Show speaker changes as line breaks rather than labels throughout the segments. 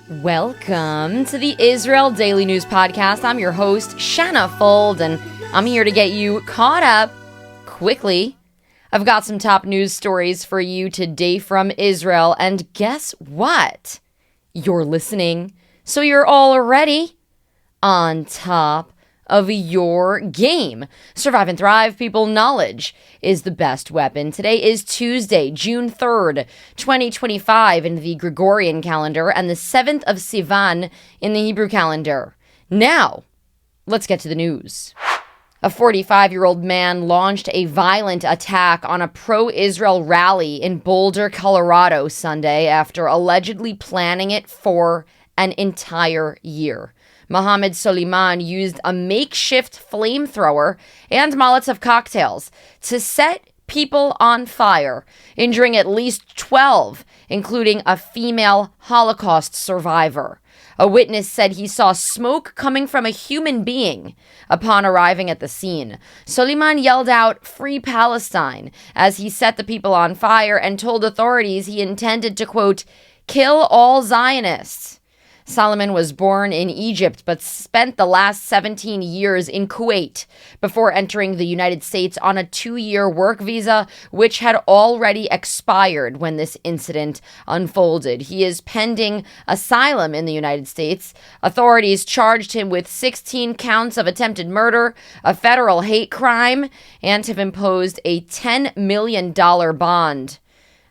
Welcome to the Israel Daily News Podcast. I'm your host, Shanna Fold, and I'm here to get you caught up quickly. I've got some top news stories for you today from Israel, and guess what? You're listening, so you're already on top of your game. Survive and thrive, people. Knowledge is the best weapon. Today is Tuesday, June 3rd, 2025 in the Gregorian calendar and the 7th of Sivan in the Hebrew calendar. Now, let's get to the news. A 45-year-old man launched a violent attack on a pro-Israel rally in Boulder, Colorado Sunday after allegedly planning it for an entire year. Mohammed Suleiman used a makeshift flamethrower and Molotov cocktails to set people on fire, injuring at least 12, including a female Holocaust survivor. A witness said he saw smoke coming from a human being upon arriving at the scene. Suleiman yelled out, "Free Palestine," as he set the people on fire and told authorities he intended to, quote, "kill all Zionists." Solomon was born in Egypt but spent the last 17 years in Kuwait before entering the United States on a 2-year work visa, which had already expired when this incident unfolded. He is pending asylum in the United States. Authorities charged him with 16 counts of attempted murder, a federal hate crime, and have imposed a $10 million bond.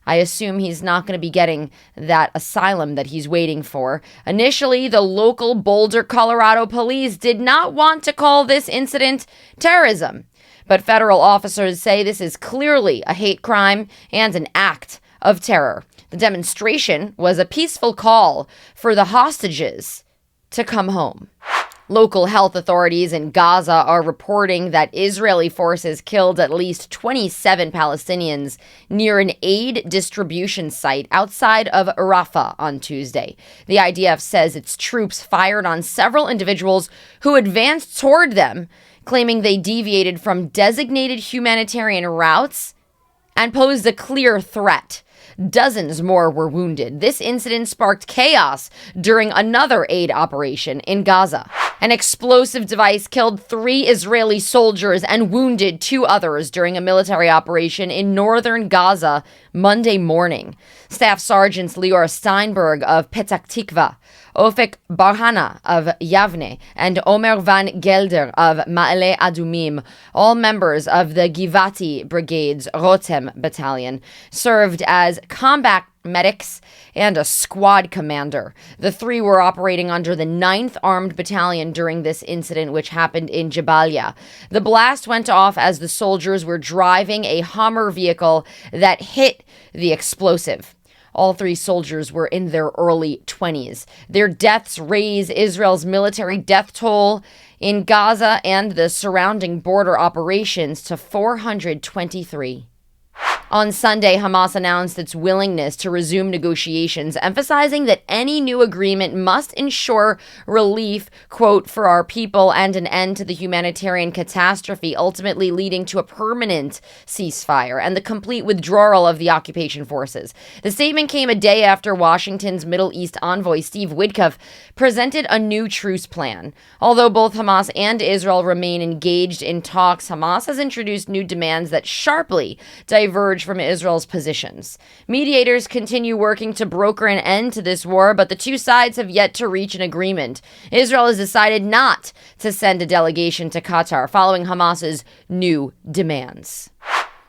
I assume he's not going to be getting that asylum that he's waiting for. Initially, the local Boulder, Colorado police did not want to call this incident terrorism, but federal officers say this is clearly a hate crime and an act of terror. The demonstration was a peaceful call for the hostages to come home. Local health authorities in Gaza are reporting that Israeli forces killed at least 27 Palestinians near an aid distribution site outside of Rafah on Tuesday. The IDF says its troops fired on several individuals who advanced toward them, claiming they deviated from designated humanitarian routes and posed a clear threat. Dozens more were wounded. This incident sparked chaos during another aid operation in Gaza. An explosive device killed 3 Israeli soldiers and wounded 2 others during a military operation in northern Gaza Monday morning. Staff Sergeants Lior Steinberg of Petah Tikva, Ofek Barhana of Yavne, and Omer Van Gelder of Ma'ale Adumim, all members of the Givati Brigade's Rotem Battalion, served as combat medics and a squad commander. The 3 were operating under the 9th Armed Battalion during this incident, which happened in Jabalia. The blast went off as the soldiers were driving a Hummer vehicle that hit the explosive. All 3 soldiers were in their early 20s. Their deaths raise Israel's military death toll in Gaza and the surrounding border operations to 423. On Sunday, Hamas announced its willingness to resume negotiations, emphasizing that any new agreement must ensure relief, quote, for our people and an end to the humanitarian catastrophe, ultimately leading to a permanent ceasefire and the complete withdrawal of the occupation forces. The statement came a day after Washington's Middle East envoy Steve Witkoff presented a new truce plan. Although both Hamas and Israel remain engaged in talks, Hamas has introduced new demands that sharply diverge from Israel's positions. Mediators continue working to broker an end to this war, but the 2 sides have yet to reach an agreement. Israel has decided not to send a delegation to Qatar following Hamas's new demands.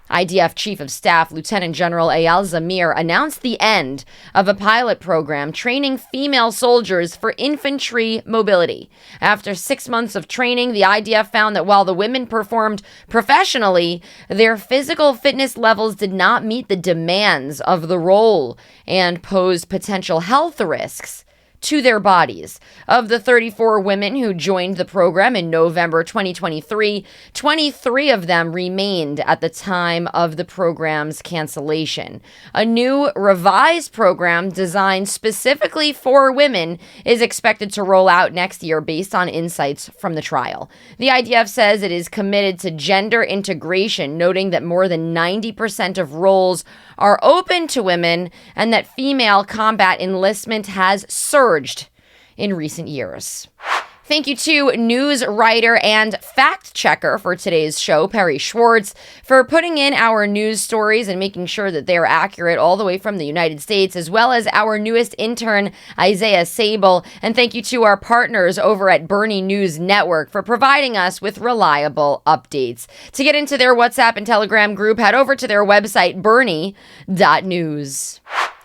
IDF Chief of Staff Lieutenant General Eyal Zamir announced the end of a pilot program training female soldiers for infantry mobility. After 6 months of training, the IDF found that while the women performed professionally, their physical fitness levels did not meet the demands of the role and posed potential health risks to their bodies. Of the 34 women who joined the program in November 2023, 23 of them remained at the time of the program's cancellation. A new revised program designed specifically for women is expected to roll out next year based on insights from the trial. The IDF says it is committed to gender integration, noting that more than 90% of roles are open to women and that female combat enlistment has surged surged in recent years. Thank you to news writer and fact checker for today's show, Perry Schwartz, for putting in our news stories and making sure that they're accurate all the way from the United States, as well as our newest intern, Isaiah Sable. And thank you to our partners over at Bernie News Network for providing us with reliable updates. To get into their WhatsApp and Telegram group, head over to their website, bernie.news.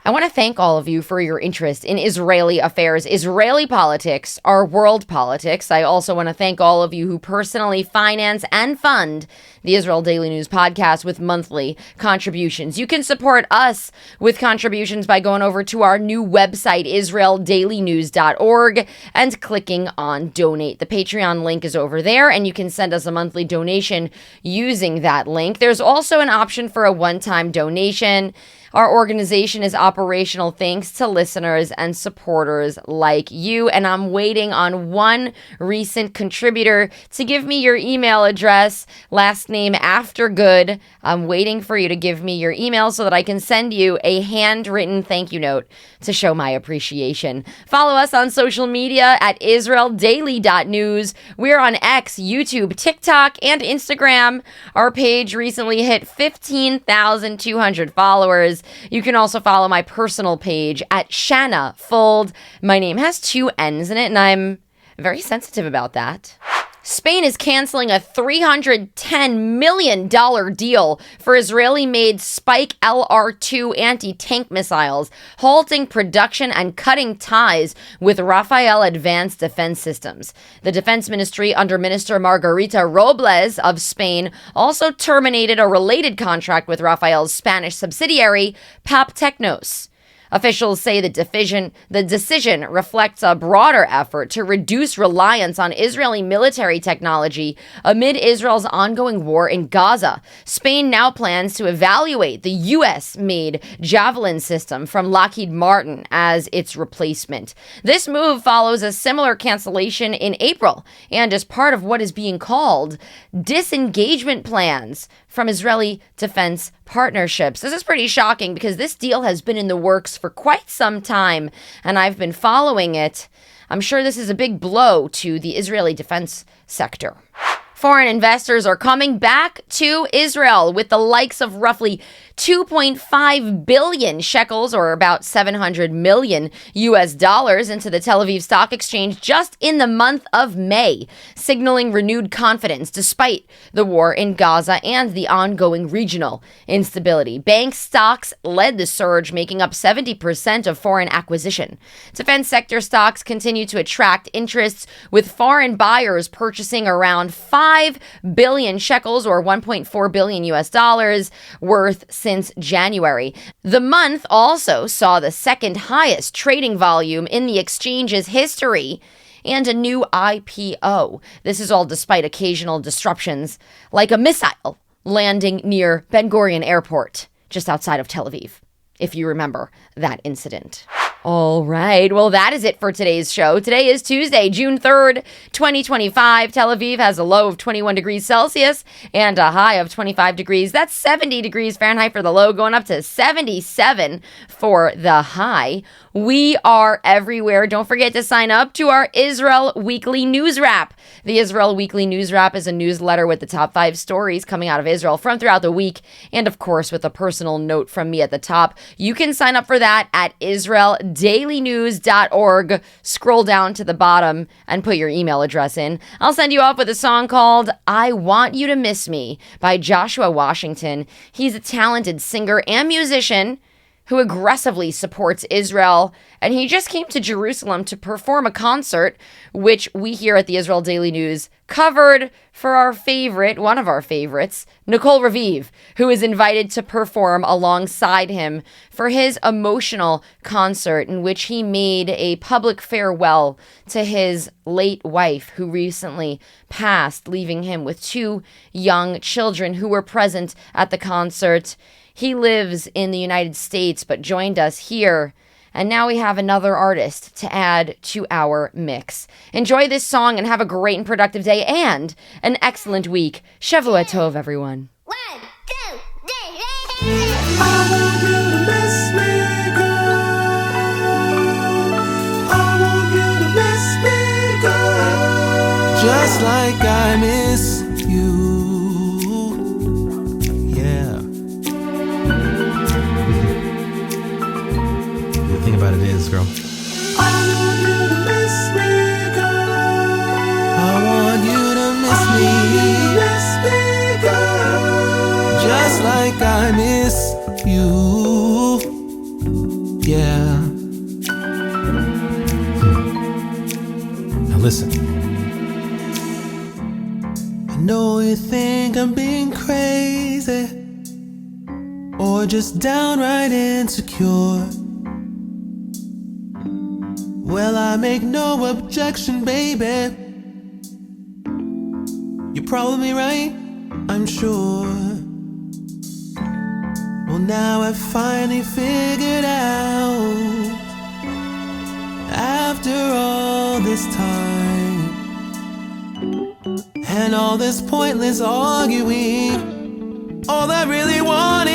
I want to thank all of you for your interest in Israeli affairs. Israeli politics are world politics. I also want to thank all of you who personally finance and fund the Israel Daily News podcast with monthly contributions. You can support us with contributions by going over to our new website, israeldailynews.org, and clicking on donate. The Patreon link is over there, and you can send us a monthly donation using that link. There's also an option for a one-time donation. Our organization is operational thanks to listeners and supporters like you, and I'm waiting on one recent contributor to give me your email address, last name after good. I'm waiting for you to give me your email so that I can send you a handwritten thank you note to show my appreciation. Follow us on social media at israeldaily.news. We're on X, YouTube, TikTok, and Instagram. Our page recently hit 15,200 followers. You can also follow my personal page at Shanna Fold. My name has 2 N's in it, and I'm very sensitive about that. Spain is canceling a $310 million deal for Israeli-made Spike LR-2 anti-tank missiles, halting production and cutting ties with Rafael Advanced Defense Systems. The Defense Ministry under Minister Margarita Robles of Spain also terminated a related contract with Rafael's Spanish subsidiary, PAP Technos. Officials say the decision reflects a broader effort to reduce reliance on Israeli military technology amid Israel's ongoing war in Gaza. Spain now plans to evaluate the U.S.-made Javelin system from Lockheed Martin as its replacement. This move follows a similar cancellation in April and is part of what is being called disengagement plans from Israeli defense partnerships. This is pretty shocking because this deal has been in the works for quite some time, and I've been following it. I'm sure this is a big blow to the Israeli defense sector. Foreign investors are coming back to Israel with the likes of roughly 2.5 billion shekels, or about $700 million US dollars, into the Tel Aviv Stock Exchange just in the month of May, signaling renewed confidence despite the war in Gaza and the ongoing regional instability. Bank stocks led the surge, making up 70% of foreign acquisition. Defense sector stocks continue to attract interests, with foreign buyers purchasing around 5 billion shekels, or 1.4 billion US dollars worth since January. The month also saw the second highest trading volume in the exchange's history and a new IPO. This is all despite occasional disruptions, like a missile landing near Ben Gurion Airport, just outside of Tel Aviv, if you remember that incident. All right, well, that is it for today's show. Today is Tuesday, June 3rd, 2025. Tel Aviv has a low of 21 degrees Celsius and a high of 25 degrees. That's 70 degrees Fahrenheit for the low, going up to 77 for the high. We are everywhere. Don't forget to sign up to our Israel Weekly News Wrap. The Israel Weekly News Wrap is a newsletter with the top 5 stories coming out of Israel from throughout the week, and of course with a personal note from me at the top. You can sign up for that at israeldailynews.org. Scroll down to the bottom and put your email address in. I'll send you off with a song called I Want You to Miss Me by Joshua Washington. He's a talented singer and musician who aggressively supports Israel, and he just came to Jerusalem to perform a concert, which we here at the Israel Daily News covered for our favorite, one of our favorites, Nicole Raviv, who is invited to perform alongside him for his emotional concert in which he made a public farewell to his late wife, who recently passed, leaving him with 2 young children who were present at the concert. He lives in the United States, but joined us here. And now we have another artist to add to our mix. Enjoy this song and have a great and productive day and an excellent week. Shavua Tov, everyone.
1, 2, 3. I want you to miss me, girl. I
just like I miss you. Yeah. The thing about it is, girl, I want you to miss me, girl. I want you to miss me, girl. Just like I miss you. Yeah. Now listen. I know you think I'm being crazy or just downright insecure. Well, I make no objection, baby. You're probably right, I'm sure. Well, now I've finally figured out, after all this time and all this pointless arguing, all I really want